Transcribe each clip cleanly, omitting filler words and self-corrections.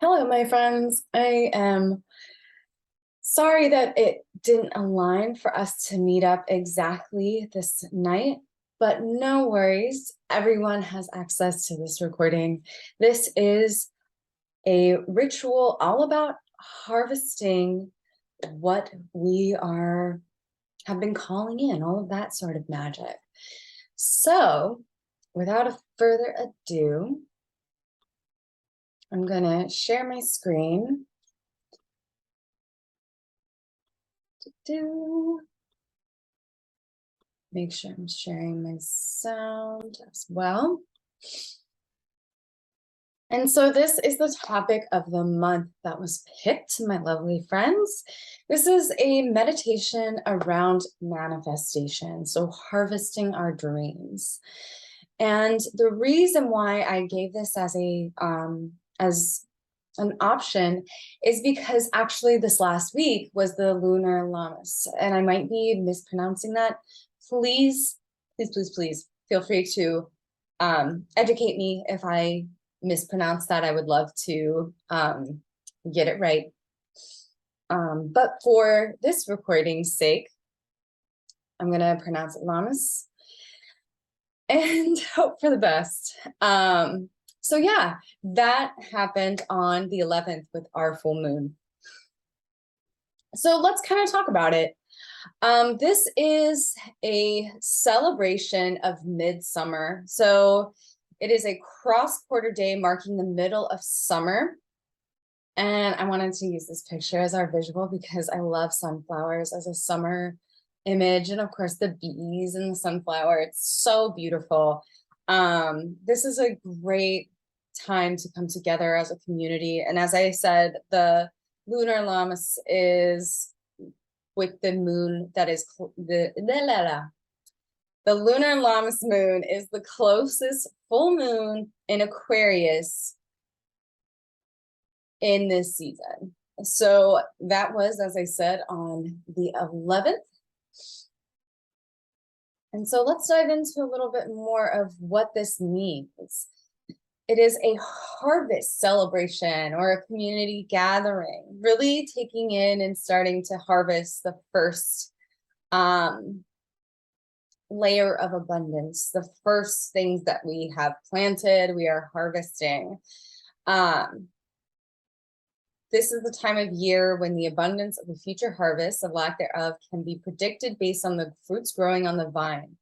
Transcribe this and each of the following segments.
Hello, my friends. I am sorry that it didn't align for us to meet up exactly this night, but no worries. Everyone has access to this recording. This is a ritual all about harvesting what we have been calling in, all of that sort of magic. So, without a further ado, I'm going to share my screen. Make sure I'm sharing my sound as well. And so this is the topic of the month that was picked, my lovely friends. This is a meditation around manifestation, so harvesting our dreams. And the reason why I gave this as an option is because actually this last week was the lunar Lammas, and I might be mispronouncing that. Please, please, please, please feel free to educate me if I mispronounce that. I would love to get it right. But for this recording's sake, I'm going to pronounce it Lammas and hope for the best. So yeah, that happened on the 11th with our full moon. So let's kind of talk about it. This is a celebration of midsummer. So it is a cross-quarter day marking the middle of summer. And I wanted to use this picture as our visual because I love sunflowers as a summer image. And of course, the bees and the sunflower. It's so beautiful. This is a great time to come together as a community. And as I said, the lunar Lammas is with the moon that is the lunar Lammas moon is the closest full moon in Aquarius in this season. So that was, as I said, on the 11th. And so let's dive into a little bit more of what this means. It is a harvest celebration or a community gathering, really taking in and starting to harvest the first layer of abundance, the first things that we have planted, we are harvesting. This is the time of year when the abundance of the future harvest, of lack thereof, can be predicted based on the fruits growing on the vine.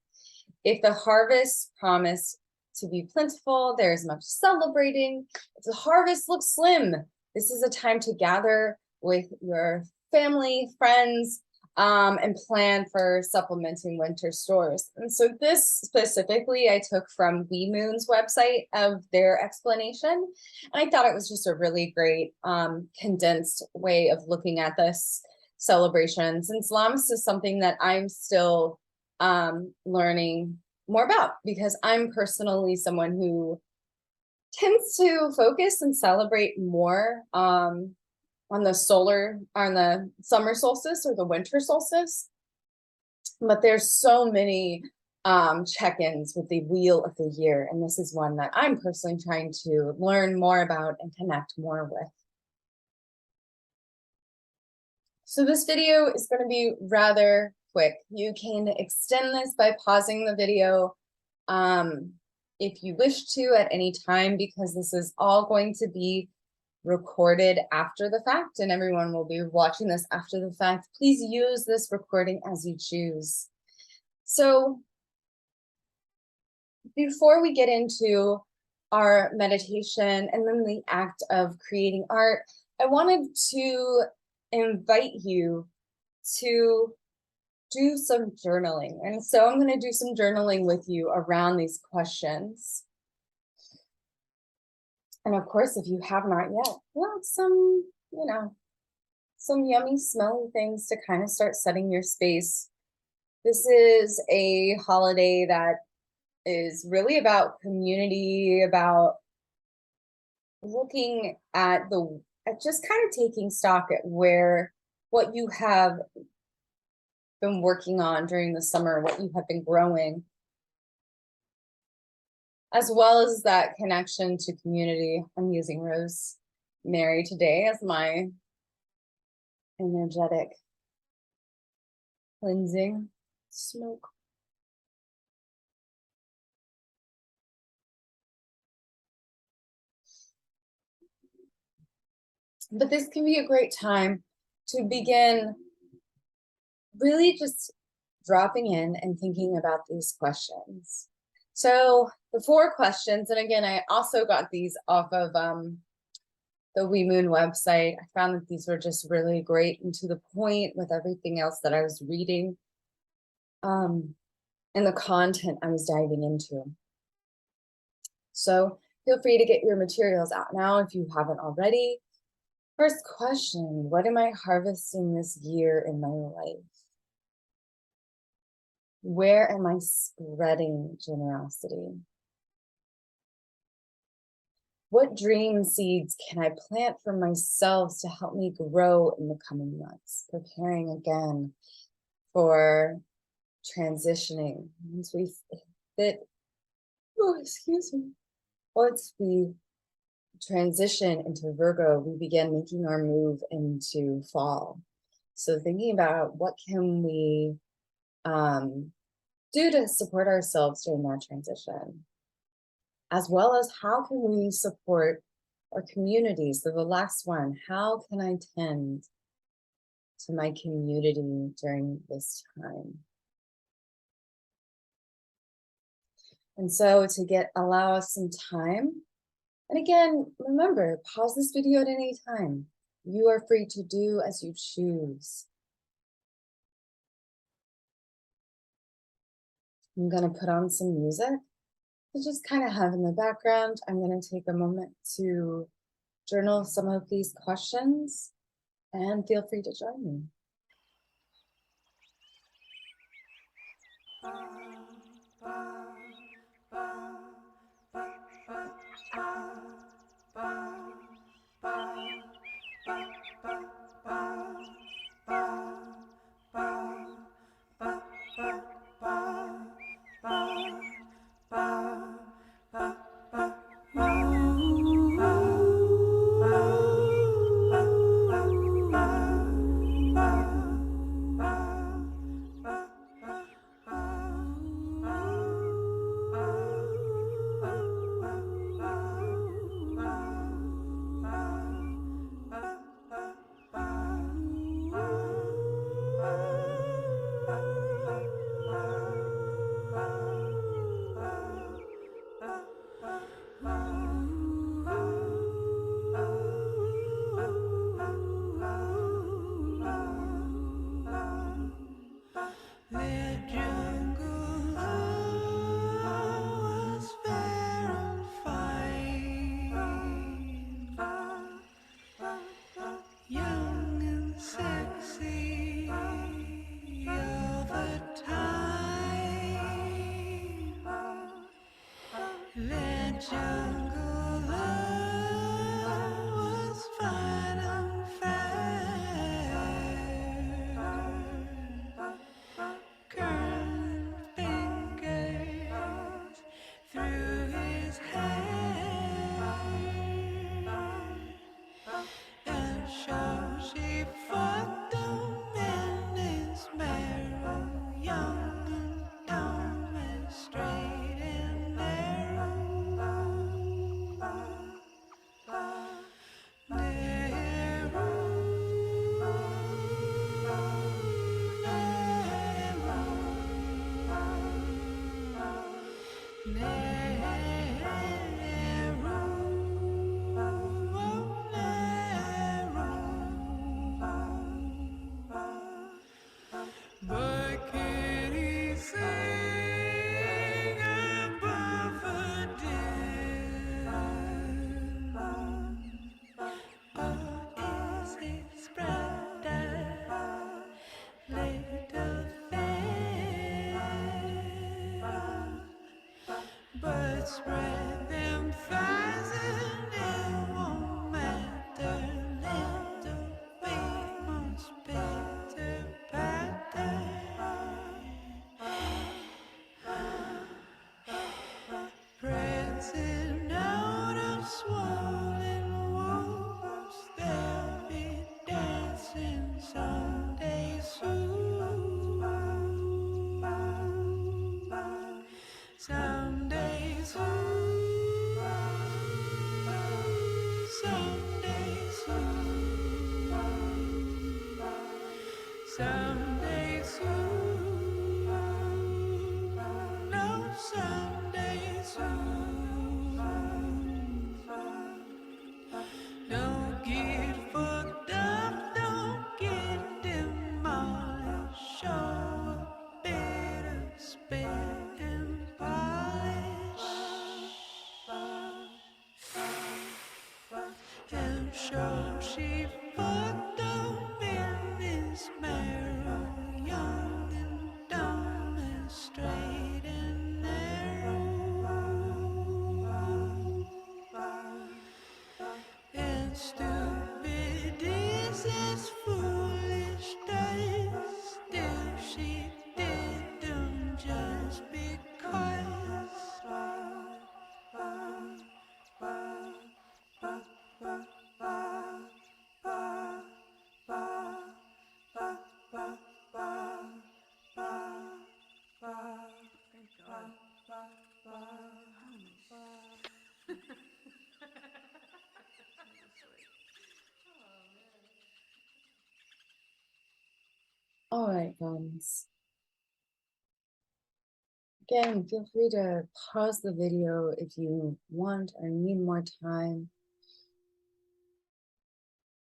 If the harvest promised to be plentiful, there is much celebrating. If the harvest looks slim, this is a time to gather with your family, friends, and plan for supplementing winter stores. And so this specifically I took from WeMoon's website of their explanation. And I thought it was just a really great condensed way of looking at this celebration, since Lammas is something that I'm still learning more about, because I'm personally someone who tends to focus and celebrate more on the summer solstice or the winter solstice. But there's so many check-ins with the wheel of the year, and this is one that I'm personally trying to learn more about and connect more with. So this video is going to be rather quick. You can extend this by pausing the video if you wish to at any time, because this is all going to be recorded after the fact and everyone will be watching this after the fact. Please use this recording as you choose. So before we get into our meditation and then the act of creating art, I wanted to invite you to do some journaling. And so I'm going to do some journaling with you around these questions. And of course, if you have not yet, well, some yummy smelly things to kind of start setting your space. This is a holiday that is really about community, about looking at just kind of taking stock at what you have been working on during the summer, what you have been growing, as well as that connection to community. I'm using rose Mary today as my energetic cleansing smoke. But this can be a great time to begin really just dropping in and thinking about these questions. So the 4 questions, and again, I also got these off of the We Moon website. I found that these were just really great and to the point with everything else that I was reading and the content I was diving into. So feel free to get your materials out now if you haven't already. First question, what am I harvesting this year in my life? Where am I spreading generosity? What dream seeds can I plant for myself to help me grow in the coming months? Preparing again for transitioning. Once we fit, once we transition into Virgo, we begin making our move into fall. So thinking about what can we do to support ourselves during that transition, as well as how can we support our communities. So the last one, how can I tend to my community during this time? And so to allow us some time. And again, remember, pause this video at any time. You are free to do as you choose. I'm gonna put on some music to just kind of have in the background. I'm gonna take a moment to journal some of these questions and feel free to join me. show. She fucked up in his marrow, young and dumb and straight and narrow. And stupid is as foolish does. Still she did them just because. All right, friends. Again, feel free to pause the video if you want or need more time.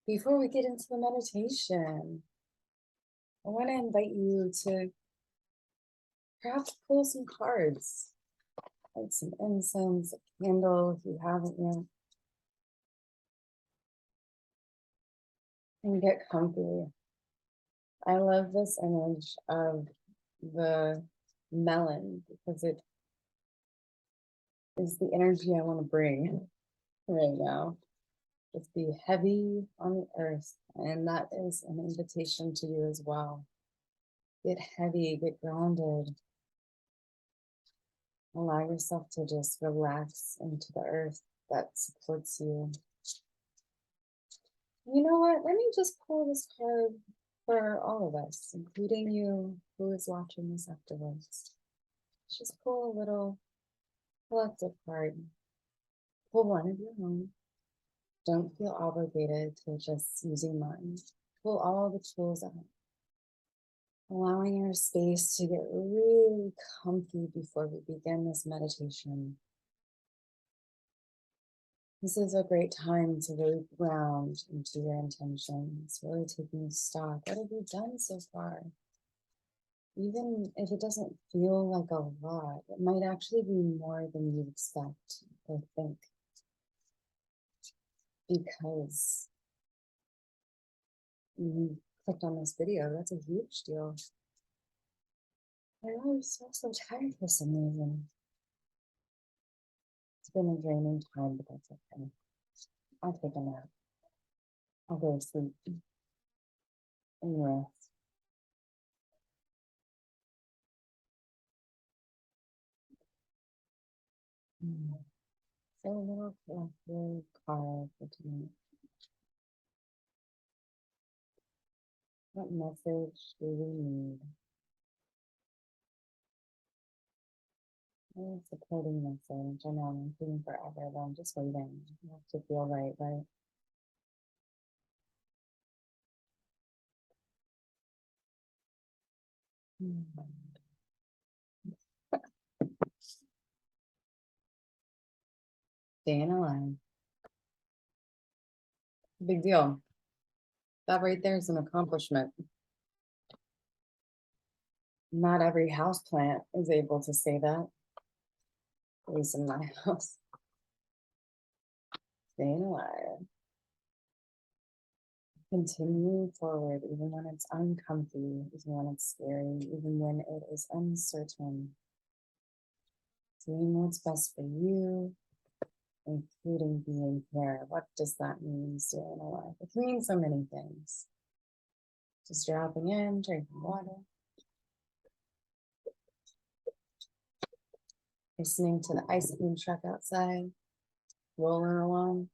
Before we get into the meditation, I want to invite you to perhaps pull some cards, like some incense, a candle if you haven't yet, and get comfy. I love this image of the melon because it is the energy I want to bring right now. Just be heavy on the earth, and that is an invitation to you as well. Get heavy, get grounded. Allow yourself to just relax into the earth that supports you. You know what? Let me just pull this card for all of us, including you who is watching this afterwards. Just pull a little collective card. Pull one of your own. Don't feel obligated to just using mine. Pull all the tools out. Allowing our space to get really comfy before we begin this meditation. This is a great time to really ground into your intentions, really taking stock. What have you done so far? Even if it doesn't feel like a lot, it might actually be more than you expect or think. Because you clicked on this video, that's a huge deal. I was so tired for some reason. It's been a draining time, but that's okay. I'll take a nap. I'll go to sleep and rest. So a little collective card for tonight. What message do we need? A supporting message. I know I'm feeling forever, but I'm just waiting. You have to feel right, right? Staying alive. Big deal. That right there is an accomplishment. Not every house plant is able to say that, at least in my house. Staying alive. Continue forward even when it's uncomfy, even when it's scary, even when it is uncertain. Doing what's best for you, including being here. What does that mean, staying alive? It can mean so many things. Just dropping in, drinking water, listening to the ice cream truck outside, rolling along.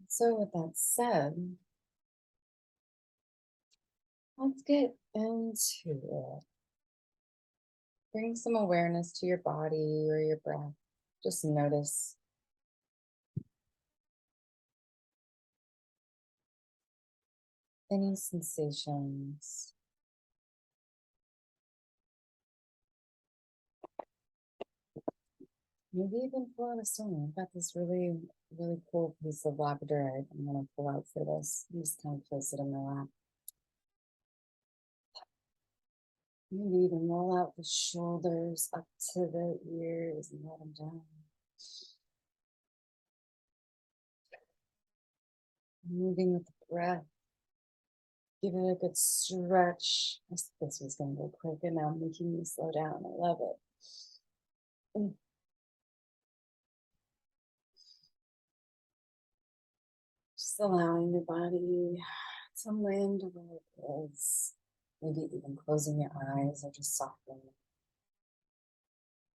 So with that said, let's get into it. Bring some awareness to your body or your breath. Just notice any sensations. Maybe even pull out a stone. I've got this really, really cool piece of labradorite I'm gonna pull out for this. I'm just kind of place it in my lap. Maybe even roll out the shoulders up to the ears and let them down. Moving with the breath. Give it a good stretch. This was gonna go quick and now I'm making me slow down. I love it. Just allowing your body to land where it is. Maybe even closing your eyes or just softening.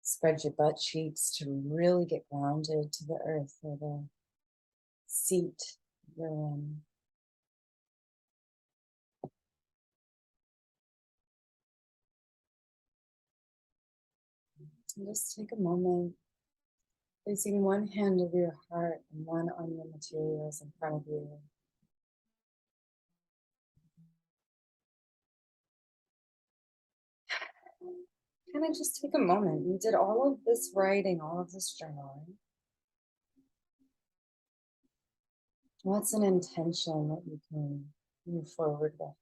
Spread your butt cheeks to really get grounded to the earth or the seat you're in. And just take a moment, placing one hand over your heart and one on your materials in front of you. Kind of just take a moment. You did all of this writing, all of this journaling. What's an intention that you can move forward with?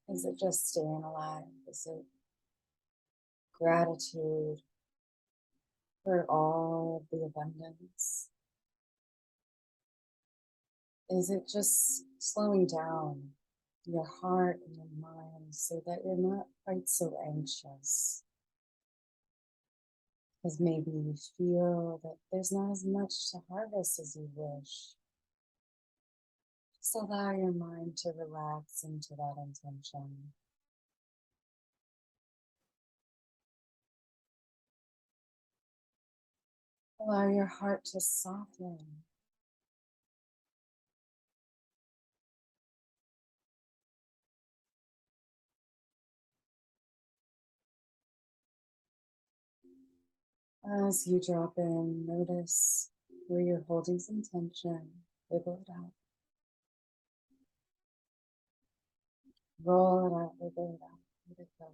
Is it just staying alive? Is it gratitude for all of the abundance? Is it just slowing down your heart and your mind so that you're not quite so anxious? Because maybe you feel that there's not as much to harvest as you wish. Just allow your mind to relax into that intention. Allow your heart to soften. As you drop in, notice where you're holding some tension. Wiggle it out. Roll it out, wiggle it out. Let it go.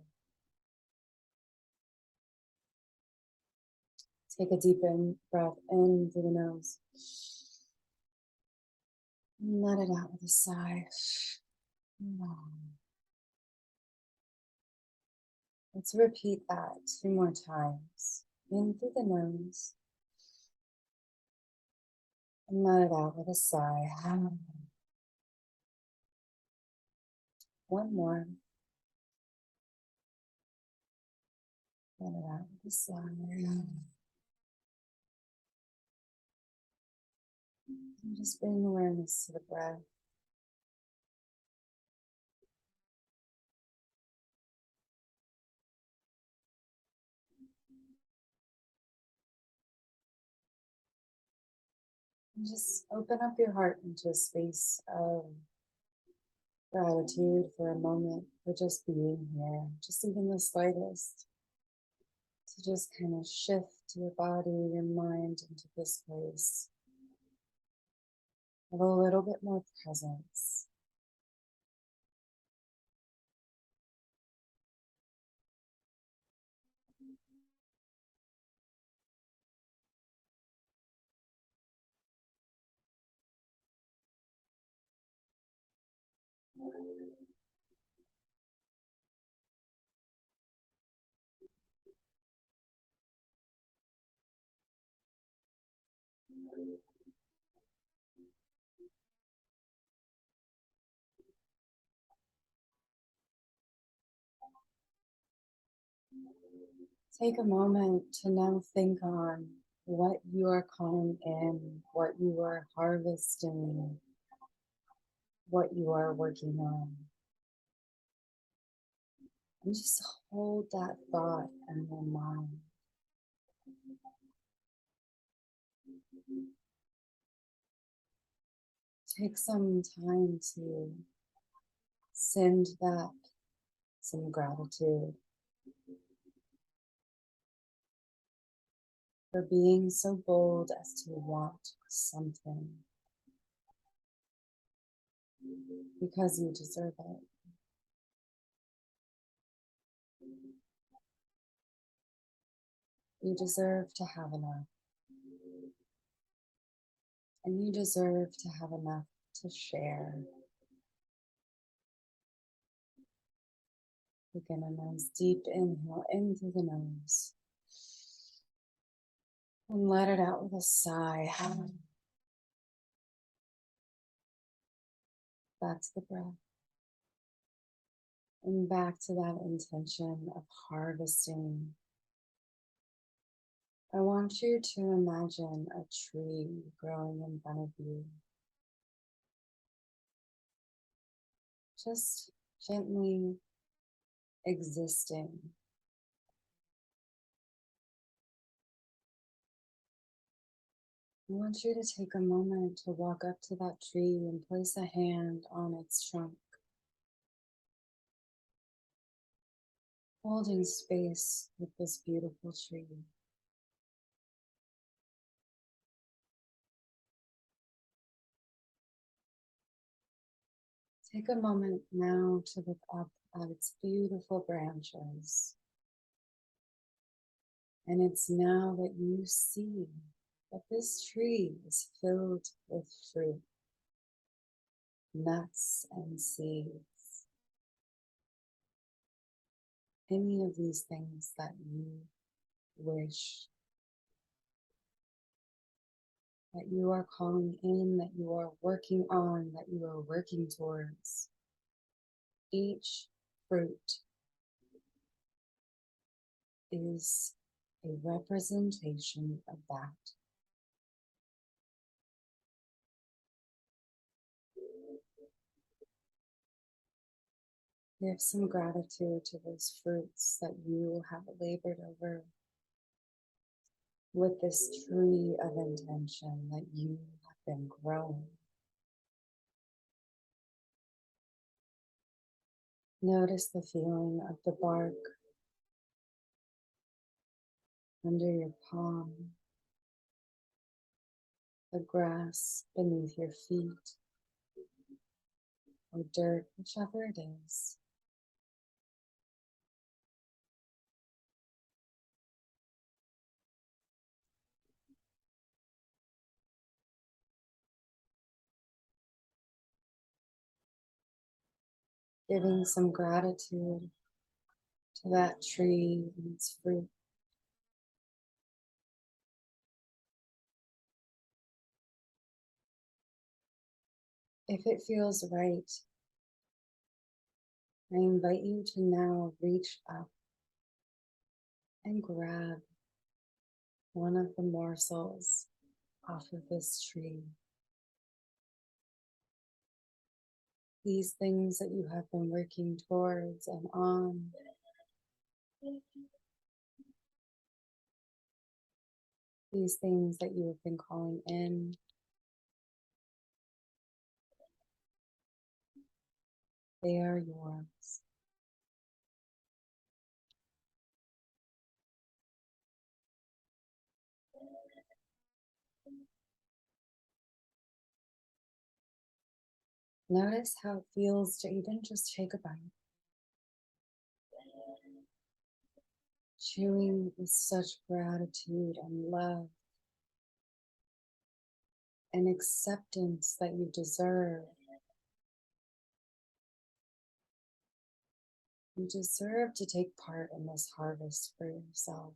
Take a deep breath in through the nose. And let it out with a sigh. Let's repeat that 2 more times. In through the nose. And let it out with a sigh. One more. Let it out with a sigh. And just bring awareness to the breath. And just open up your heart into a space of gratitude for a moment, for just being here, just even the slightest. To just kind of shift your body, your mind into this place of a little bit more presence. Take a moment to now think on what you are calling in, what you are harvesting, what you are working on. And just hold that thought in your mind. Take some time to send back some gratitude for being so bold as to want something because you deserve it. You deserve to have enough. And you deserve to have enough to share. Begin a nice deep inhale in through the nose. And let it out with a sigh. Back to the breath. And back to that intention of harvesting. I want you to imagine a tree growing in front of you. Just gently existing. I want you to take a moment to walk up to that tree and place a hand on its trunk, holding space with this beautiful tree. Take a moment now to look up at its beautiful branches. And it's now that you see that this tree is filled with fruit, nuts and seeds. Any of these things that you wish, that you are calling in, that you are working on, that you are working towards. Each fruit is a representation of that. Give some gratitude to those fruits that you have labored over with this tree of intention that you have been growing. Notice the feeling of the bark under your palm, the grass beneath your feet, or dirt, whichever it is. Giving some gratitude to that tree and its fruit. If it feels right, I invite you to now reach up and grab one of the morsels off of this tree. These things that you have been working towards and on. These things that you have been calling in. They are yours. Notice how it feels to even just take a bite. Chewing with such gratitude and love and acceptance that you deserve. You deserve to take part in this harvest for yourself.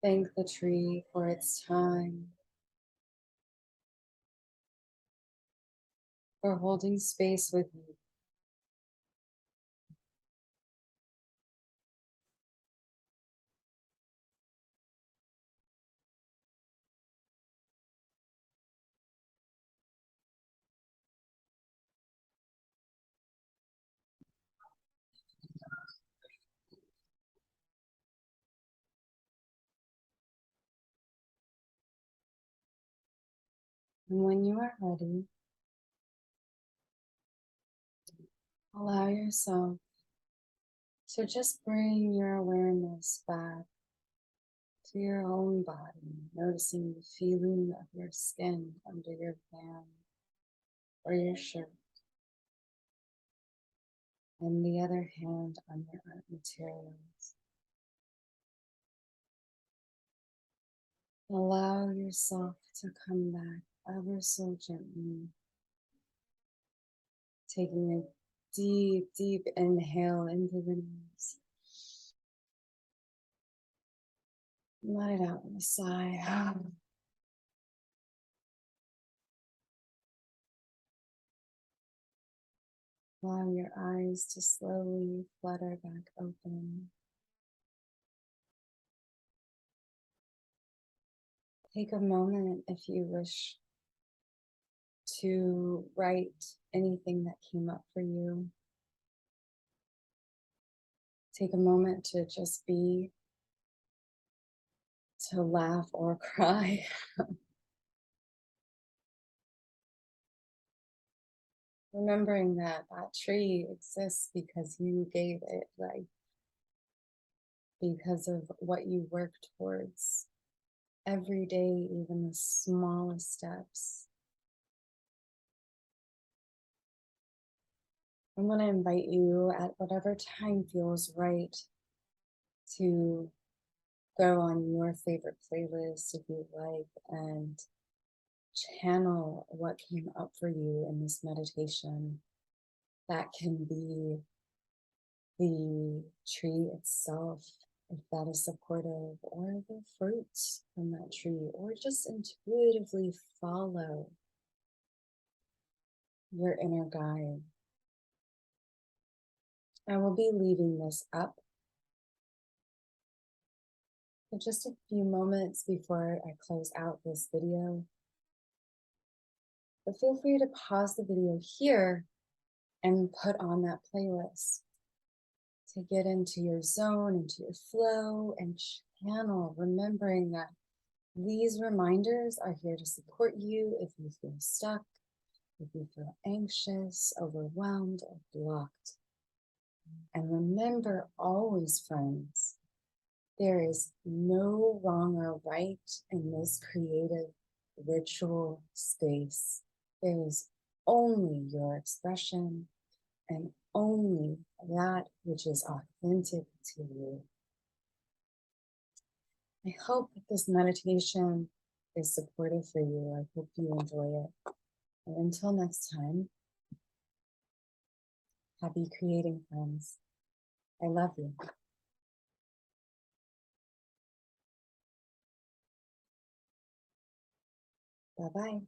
Thank the tree for its time, for holding space with you. And when you are ready, Allow yourself to just bring your awareness back to your own body, noticing the feeling of your skin under your fan or your shirt, and the other hand on your art materials. Allow yourself to come back ever so gently, taking a deep, deep inhale into the nose. Let it out with a sigh. Allow your eyes to slowly flutter back open. Take a moment if you wish to write anything that came up for you. Take a moment to just be, to laugh or cry. Remembering that that tree exists because you gave it life, because of what you work towards every day, even the smallest steps. I'm going to invite you at whatever time feels right to go on your favorite playlist if you like and channel what came up for you in this meditation. That can be the tree itself, if that is supportive, or the fruits from that tree, or just intuitively follow your inner guide. I will be leaving this up for just a few moments before I close out this video. But feel free to pause the video here and put on that playlist to get into your zone, into your flow, and channel, remembering that these reminders are here to support you if you feel stuck, if you feel anxious, overwhelmed, or blocked. And remember always, friends, there is no wrong or right in this creative ritual space. There is only your expression and only that which is authentic to you. I hope that this meditation is supportive for you. I hope you enjoy it. And until next time, happy creating, friends. I love you. Bye-bye.